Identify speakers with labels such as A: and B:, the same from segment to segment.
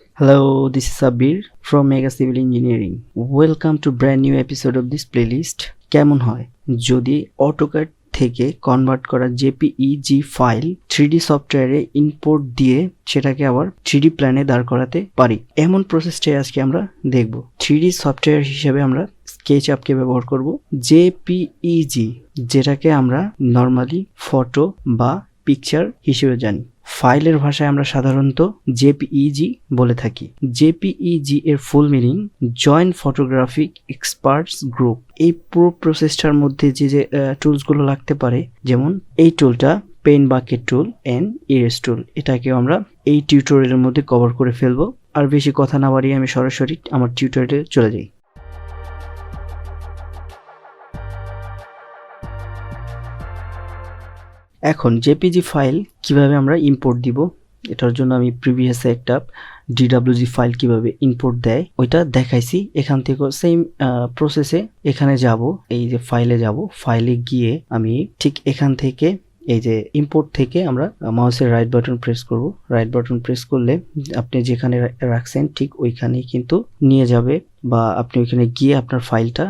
A: Hello, this is Sabbir from Mega Civil Engineering. Welcome to brand new episode of this playlist. কেমন হয় যদি AutoCAD থেকে convert করা JPEG file 3D সফটওয়্যারে import দিয়ে সেটাকে আবার 3D প্ল্যানে দাঁড় করাতে পারি। এমন প্রসেসটাই আজকে আমরা দেখব। 3D সফটওয়্যার হিসেবে আমরা SketchUp কে ব্যবহার করব। JPEG যেটাকে আমরা নরমালি ফটো বা পিকচার হিসেবে জানি। ফাইলের ভাষায় আমরা সাধারণত JPEG বলে থাকি। JPEG এর full meaning joint photographic experts group. এই পুরো প্রসেসটার মধ্যে যে টুলসগুলো লাগতে পারে, যেমন এই টুলটা pen bucket tool and erase tool, এটাকেও আমরা এই টিউটোরিয়ালের মধ্যে কভার করে ফেলবো। আর বেশি কথা না বাড়িয়ে আমি সরাসরি আমার টিউটোরিয়ালে চলে যাই। এখন JPG ফাইল কিভাবে আমরা ইম্পোর্ট দিব, এটার জন্য আমি প্রিভিয়াসে একটা DWG ফাইল কিভাবে ইম্পোর্ট দেয় ওইটা দেখাইছি। এখান থেকে সেম প্রসেসে এখানে যাব, এই যে ফাইলে যাব, ফাইলে গিয়ে আমি ঠিক এখান থেকে এই যে ইম্পোর্ট থেকে আমরা মাউসের রাইট বাটন প্রেস করব। রাইট বাটন প্রেস করলে আপনি যেখানে রাখছেন ঠিক ওইখানেই কিন্তু নিয়ে যাবে, বা আপনি ওইখানে গিয়ে আপনার ফাইলটা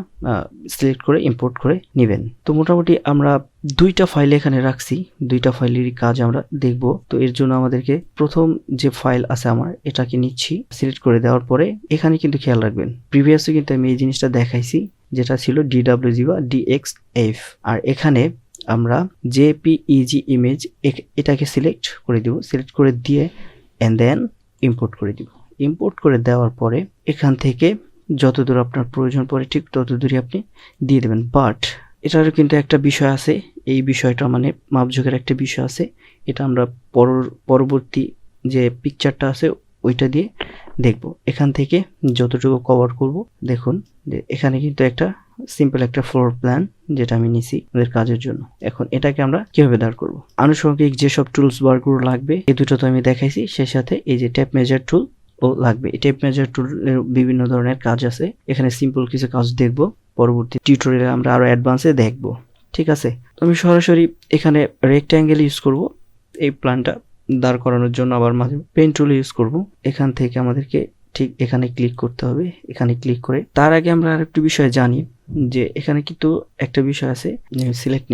A: সিলেক্ট করে ইম্পোর্ট করে নেবেন। তো মোটামুটি আমরা দুইটা ফাইল এখানে রাখছি, দুইটা ফাইলেরই কাজ আমরা দেখব। তো এর জন্য আমাদেরকে প্রথম যে ফাইল আছে আমার এটাকে নিচ্ছি, সিলেক্ট করে দেওয়ার পরে এখানে কিন্তু খেয়াল রাখবেন প্রিভিয়াসলি কিন্তু আমি এই জিনিসটা দেখাইছি, যেটা ছিল DWG বা DXF। আর এখানে আমরা JPEG ইমেজ এটাকে সিলেক্ট করে দিব, সিলেক্ট করে দিয়ে এন্ড দেন ইম্পোর্ট করে দিব। ইম্পোর্ট করে দেওয়ার পরে এখান থেকে যতদূর আপনার প্রয়োজন পড়ে ঠিক ততদূরই আপনি দিয়ে দেবেন। বাট এটারও কিন্তু একটা বিষয় আছে, এই বিষয়টা মানে মাপঝোঁকের একটা বিষয় আছে, এটা আমরা পরবর্তী যে পিকচারটা আছে ওইটা দিয়ে দেখব। এখান থেকে যতটুকু কভার করব, দেখুন যে এখানে কিন্তু একটা সিম্পল একটা ফ্লোর প্ল্যান যেটা আমি নিছি আমাদের কাজের জন্য। এখন এটাকে আমরা কিভাবে দাঁড় করব, আনুষঙ্গিক যেসব টুলস বারগুলো লাগবে এই দুটো তো আমি দেখাইছি, সেই সাথে এই যে টেপ মেজার টুল ও লাগবে। এই টেপ মেজার টুলের বিভিন্ন ধরনের কাজ আছে, এখানে সিম্পল কিছু কাজ দেখব, পরবর্তী টিউটোরিয়ালে আমরা আরো অ্যাডভান্সে দেখব। ঠিক আছে, তো আমি সরাসরি এখানে রেক্ট্যাঙ্গেল ইউজ করব এই প্ল্যানটা দাঁড় করানোর জন্য। আবার মাঝে পেন টুল ইউজ করব। এখান থেকে আমাদেরকে ঠিক এখানে ক্লিক করতে হবে, এখানে ক্লিক করে তার আগে আমরা আরেকটু বিষয় জানি যে এখানে কিন্তু একটা বিষয় আছে, সিলেক্ট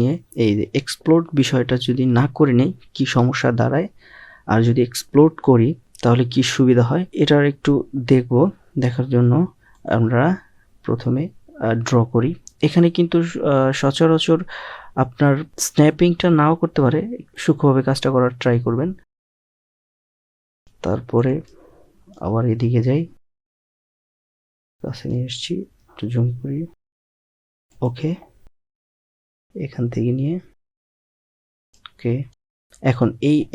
A: নিয়ে এই যে এক্সপ্লোড বিষয়টা যদি না করে নেই কি সমস্যা দাঁড়ায়, আর যদি এক্সপ্লোড করি তাহলে কি সুবিধা হয় এটার একটু দেখব। দেখার জন্য আমরা প্রথমে ড্র করি। এখানে কিন্তু সচরাচর আপনার স্ন্যাপিংটা নাও করতে পারে, সূক্ষ্মভাবে কাজটা করার ট্রাই করবেন। তারপরে আবার এদিকে যাই, কাছে নিয়ে এসছি, একটু জুম করি। ওকে, এখান থেকে নিয়ে ওকে। এখন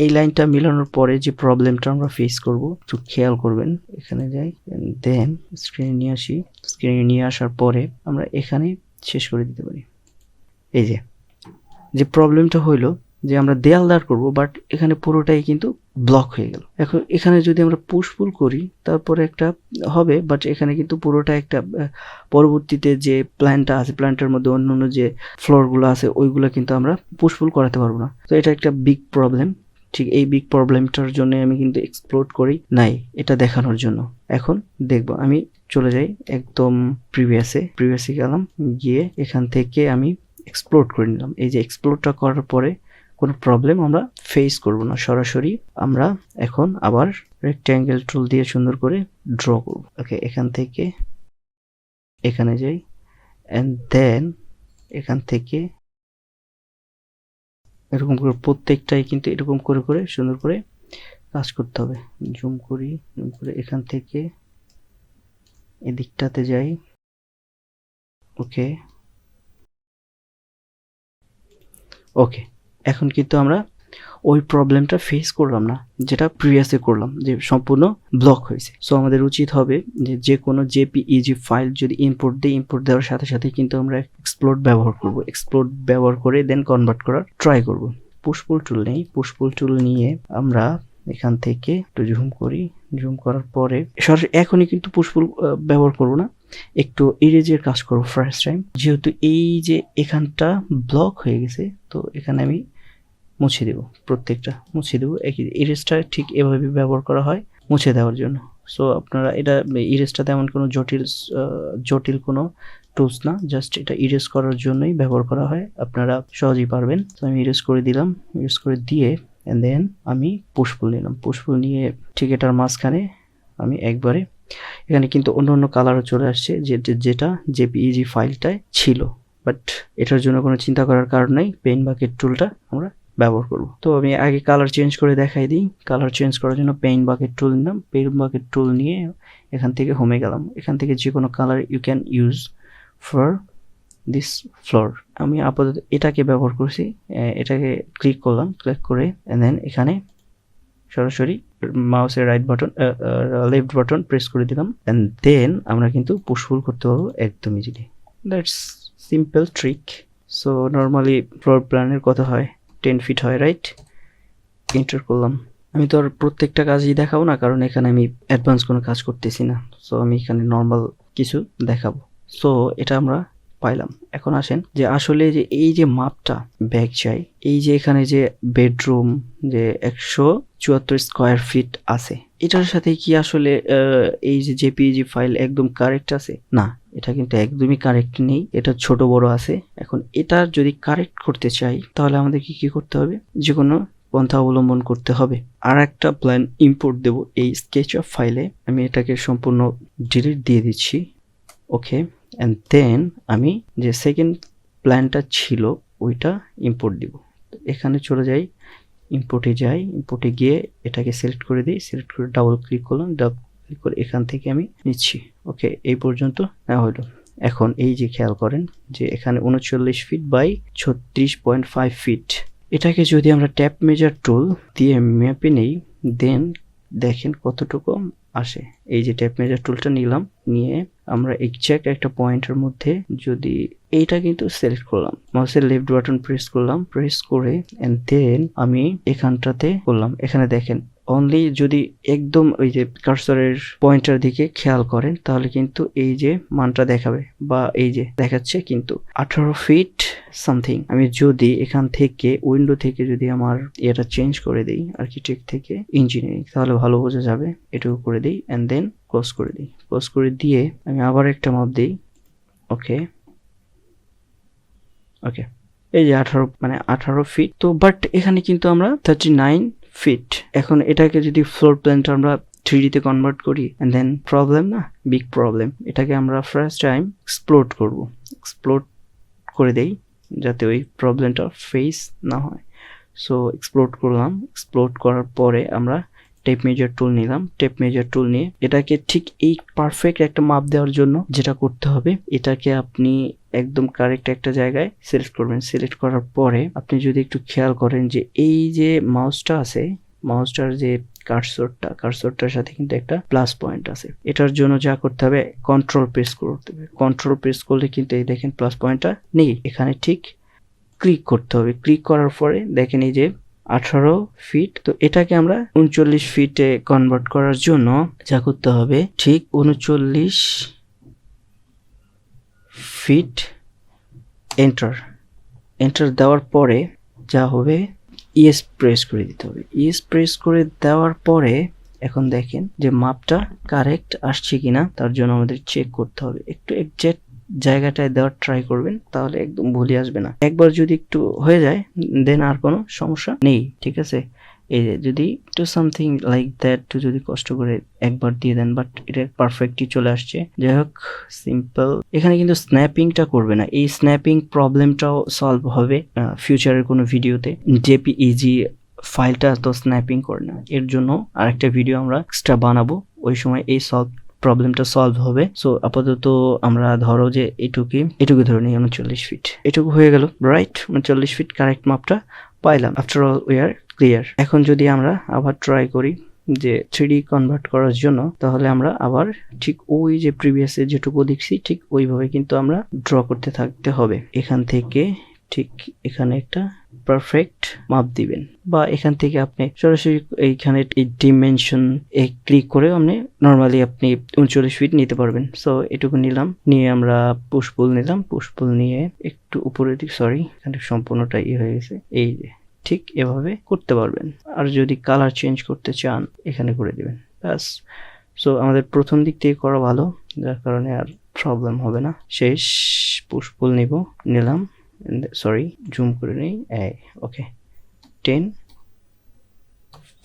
A: এই লাইনটা মিলানোর পরে যে প্রবলেমটা আমরা ফেস করব একটু খেয়াল করবেন। এখানে যাই, দেন স্ক্রিনে নিয়ে আসি। স্ক্রিনে নিয়ে আসার পরে আমরা এখানে শেষ করে দিতে পারি। এই যে প্রবলেমটা হইলো যে আমরা দেয়াল দাঁড় করবো, বাট এখানে পুরোটাই কিন্তু ব্লক হয়ে গেল। এখন এখানে যদি আমরা পুশ পুল করি তারপরে একটা হবে, বাট এখানে কিন্তু পুরোটা একটা পরবর্তীতে যে প্ল্যানটা আছে প্ল্যানটার মধ্যে অন্যান্য যে ফ্লোরগুলো আছে ওইগুলো কিন্তু আমরা পুশ পুল করাতে পারবো না। তো এটা একটা বিগ প্রবলেম। ঠিক এই বিগ প্রবলেমটার জন্য আমি কিন্তু এক্সপ্লোর করি নাই, এটা দেখানোর জন্য। এখন দেখবো, আমি চলে যাই একদম প্রিভিয়াসে গেলাম, গিয়ে এখান থেকে আমি এক্সপ্লোর করে নিলাম। এই যে এক্সপ্লোরটা করার পরে কোনো প্রবলেম আমরা ফেস করব না, সরাসরি আমরা এখন আবার রেক্ট্যাঙ্গেল টুল দিয়ে সুন্দর করে ড্র করব। ওকে, এখান থেকে এখানে যাই এন্ড দেন এখান থেকে এরকম করে প্রত্যেকটাই কিন্তু এরকম করে করে সুন্দর করে কাজ করতে হবে। জুম করে এখান থেকে এদিকটাতে যাই। ওকে, এখন কিন্তু আমরা ওই প্রবলেমটা ফেস করলাম না যেটা প্রিভিয়াসে করলাম, যে সম্পূর্ণ ব্লক হয়েছে। সো আমাদের উচিত হবে যে কোনো JPEG ফাইল যদি ইম্পোর্ট দেওয়ার সাথে সাথে কিন্তু আমরা এক্সপ্লোড ব্যবহার করব। এক্সপ্লোড ব্যবহার করে দেন কনভার্ট করার ট্রাই করব। পুশপুল টুল নেই, পুশপুল টুল নিয়ে আমরা এখান থেকে একটু জুম করার পরে সরাসরি এখনই কিন্তু পুশপুল ব্যবহার করব না, একটু ইরেজের কাজ করব ফার্স্ট টাইম। যেহেতু এই যে এখানটা ব্লক হয়ে গেছে, তো এখানে আমি মুছে দেব, প্রত্যেকটা মুছে দেব। ইরেজটা ঠিক এভাবে ব্যবহার করা হয়। মুছে দেওয়ার জন্য। সো আপনারা এটা ইরেজটা তেমন কোনো জটিল কোনো টুলস না, জাস্ট এটা ইরেজ করার জন্যই ব্যবহার করা হয়, আপনারা সহজেই পারবেন। তো আমি ইরেজ করে দিলাম, ইরেজ করে দিয়ে অ্যান্ড দেন আমি পুশপুল নিলাম, পুশপুল নিয়ে ঠিক এটার মাঝখানে আমি একবারে, এখানে কিন্তু অন্য অন্য কালারও চলে আসছে যেটা জেপিইজি ফাইলটায় ছিল, বাট এটার জন্য কোনো চিন্তা করার কারণ নাই, পেইন্ট বাকেট টুলটা আমরা ব্যবহার করব। তো আমি আগে কালার চেঞ্জ করে দেখাই দিই। কালার চেঞ্জ করার জন্য পেইন্ট বাকেট টুল নিলাম, পেইন্ট বাকেট টুল নিয়ে এখান থেকে হোমে গেলাম, এখান থেকে যে কোনো colour you can use for this floor. আমি আপাতত এটাকে ব্যবহার করছি, এটাকে ক্লিক করলাম, ক্লিক করে এন্ড দেন এখানে সরাসরি মাউসের লেফট বাটন প্রেস করে দিলাম এন্ড দেন আমরা কিন্তু পুশপুল করতে পারবো একদম easily. That's simple trick. So normally floor প্ল্যানের কত হয়, 10 ফিট হয়, রাইট? এন্টার করলাম। আমি তো আর প্রত্যেকটা কাজই দেখাবো না, কারণ এখানে আমি অ্যাডভান্স কোনো কাজ করতেছি না। সো আমি এখানে নর্মাল কিছু দেখাবো। সো এটা আমরা পাইলাম। এখন আসেন যে আসলে যে এই যে মাপটা ব্যাক চাই, এই যে এখানে যে বেডরুম যে 174 স্কয়ার ফিট আছে, এটার সাথে কি আসলে এই যে জেপিইজি ফাইল একদম কারেক্ট আছে? না, এটা কিন্তু একদমই কারেক্ট নেই, এটা ছোট বড় আছে। এখন এটা যদি কারেক্ট করতে চাই তাহলে আমাদের কি করতে হবে? যে কোনো পন্থা অবলম্বন করতে হবে। আর একটা প্ল্যান ইম্পোর্ট দেব এই স্কেচআপ ফাইলে, আমি এটাকে সম্পূর্ণ ডিলিট দিয়ে দিচ্ছি। ওকে, এন্ড দেন আমি যে সেকেন্ড প্ল্যানটা ছিল ওইটা ইম্পোর্ট দিব। এখানে চলে যাই, ইম্পোর্টে যাই, ইম্পোর্টে গিয়ে এটাকে সিলেক্ট করে দিই, সিলেক্ট করে ডাবল ক্লিক করলাম, ডাবল ক্লিক করে এখান থেকে আমি নিচ্ছি। ওকে, এই পর্যন্ত নেওয়া হলো। এখন এই যে খেয়াল করেন যে এখানে 39 ফিট বাই 36.5 ফিট, এটাকে যদি আমরা ট্যাপ মেজার টুল দিয়ে ম্যাপে নেই, দেন দেখেন কতটুকু আসে। এই যে ট্যাপ মেজার টুলটা নিলাম, নিয়ে আমরা এক্সাক্ট একটা পয়েন্টের মধ্যে যদি এইটা কিন্তু সিলেক্ট করলাম, মাউসের লেফট বাটন প্রেস করলাম, প্রেস করে এন্ড দেন আমি এখানটাতে করলাম। এখানে দেখেন অনলি যদি একদম ওই যে কার্সরের পয়েন্টার দিকে খেয়াল করেন তাহলে কিন্তু এই যে মানটা দেখাবে, বা এই যে দেখাচ্ছে কিন্তু 18 ফিট সামথিং। আমি যদি এখান থেকে উইন্ডো থেকে যদি আমার এটা চেঞ্জ করে দিই আর্কিটেক্ট থেকে ইঞ্জিনিয়ারিং, তাহলে ভালো বোঝা যাবে। এটুকু করে দিই এন্ড দেন ক্লোজ করে দিই। ক্লোজ করে দিয়ে আমি আবার একটা মাপ দিই। ওকে ওকে, এই যে 18 ফিট। তো বাট এখানে কিন্তু আমরা 39 ফিট। এখন এটাকে যদি ফ্লোর প্ল্যানটা আমরা 3D তে কনভার্ট করি এন্ড দেন প্রবলেম না, বিগ প্রবলেম। এটাকে আমরা ফার্স্ট টাইম এক্সপ্লোড করব, এক্সপ্লোড করে দেই যাতে ওই প্রবলেমটা ফেস না হয়। সো এক্সপ্লোড করলাম, এক্সপ্লোড করার পরে আমরা টেপ মেজার টুল নিলাম, টেপ মেজার টুল নিয়ে এটাকে ঠিক এই পারফেক্ট একটা মাপ দেওয়ার জন্য যেটা করতে হবে, এটাকে আপনি একদম কারেক্ট একটা জায়গায় সিলেক্ট করবেন। সিলেক্ট করার পরে আপনি যদি একটু খেয়াল করেন যে এই যে মাউসটা আছে, মাউসটার যে কার্সরটার সাথে কিন্তু একটা প্লাস পয়েন্ট আছে। এটার জন্য যা করতে হবে, কন্ট্রোল প্রেস করতে হবে। কন্ট্রোল প্রেস করলে কিন্তু এই দেখেন প্লাস পয়েন্টটা নেই, এখানে ঠিক ক্লিক করতে হবে। ক্লিক করার পরে দেখেন এই যে 18 ফিট। তো এটাকে আমরা 39 ফিটে কনভার্ট করার জন্য যা করতে হবে, ঠিক 39 ফিট এন্টার দেওয়ার পরে যা হবে, ইএস প্রেস করে দিতে হবে। ইএস প্রেস করে দেওয়ার পরে এখন দেখেন যে মাপটা কারেক্ট আসছে কিনা, তার জন্য আমাদের চেক করতে হবে। একটু এক্সাক্ট জায়গাটায় দেওয়ার ট্রাই করবেন, তাহলে একদম ভুলে আসবে না। একবার যদি একটু হয়ে যায় দেন আর কোনো সমস্যা নেই, ঠিক আছে? এই যে যদি একটু সামথিং লাইক দ্যাট যদি কষ্ট করে একবার দিয়ে দেন, বাট এটা পারফেক্টলি চলে আসছে। যাই হোক, সিম্পল। এখানে কিন্তু স্ন্যাপিংটা করবে না, এই স্ন্যাপিং প্রবলেমটাও সলভ হবে ফিউচারের কোনো ভিডিওতে। জেপিইজি ফাইলটা তো স্ন্যাপিং করে না, এর জন্য আরেকটা ভিডিও আমরা এক্সট্রা বানাবো, ওই সময় এই প্রবলেমটা সলভ হবে। সো আপাতত আমরা ধরো যে এটুকু ধরে নিই 39 ফিট। এটুকু হয়ে গেল, রাইট? 39 ফিট কারেক্ট মাপটা পাইলাম। After all we are clear. এখন যদি আমরা আবার ট্রাই করি যে 3D কনভার্ট করার জন্য, তাহলে আমরা আবার ঠিক ওই যে প্রিভিয়াসে যেটুকু দেখছি ঠিক ওইভাবে কিন্তু আমরা ড্র করতে থাকতে হবে। এখান থেকে ঠিক এখানে একটা পারফেক্ট মাপ দিবেন, বা এখান থেকে আপনি সরাসরি এইখানে এই ডিমেনশন ক্লিক করে আপনি নর্মালি আপনি 39 ফিট নিতে পারবেন। সো এটুকু নিলাম, নিয়ে আমরা পুশপুল নিলাম, পুশপুল নিয়ে একটু উপরের দিক, সরি এখানে সম্পূর্ণটা হয়ে গেছে। এই যে ঠিক এভাবে করতে পারবেন। আর যদি কালার চেঞ্জ করতে চান এখানে করে দিবেন, ব্যাস। সো আমাদের প্রথম দিক থেকে করা ভালো, যার কারণে আর প্রবলেম হবে না। শেষ পুশ পুল নিলাম, সরি জুম করে নেই, ওকে 10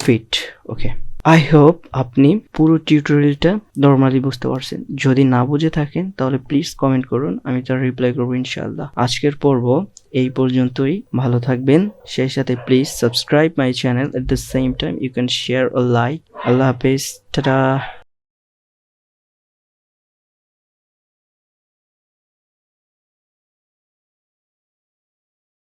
A: ফিট। ওকে, আই হোপ আপনি পুরো টিউটোরিয়ালটা নর্মালি বুঝতে পারছেন। যদি না বুঝে থাকেন তাহলে প্লিজ কমেন্ট করুন, আমি তার রিপ্লাই করবো ইনশাআল্লাহ। আজকের পর্ব এই পর্যন্তই, ভালো থাকবেন। সেই সাথে please subscribe my channel, at the same time you can share a like. আল্লাহ হাফেজ, টাটা।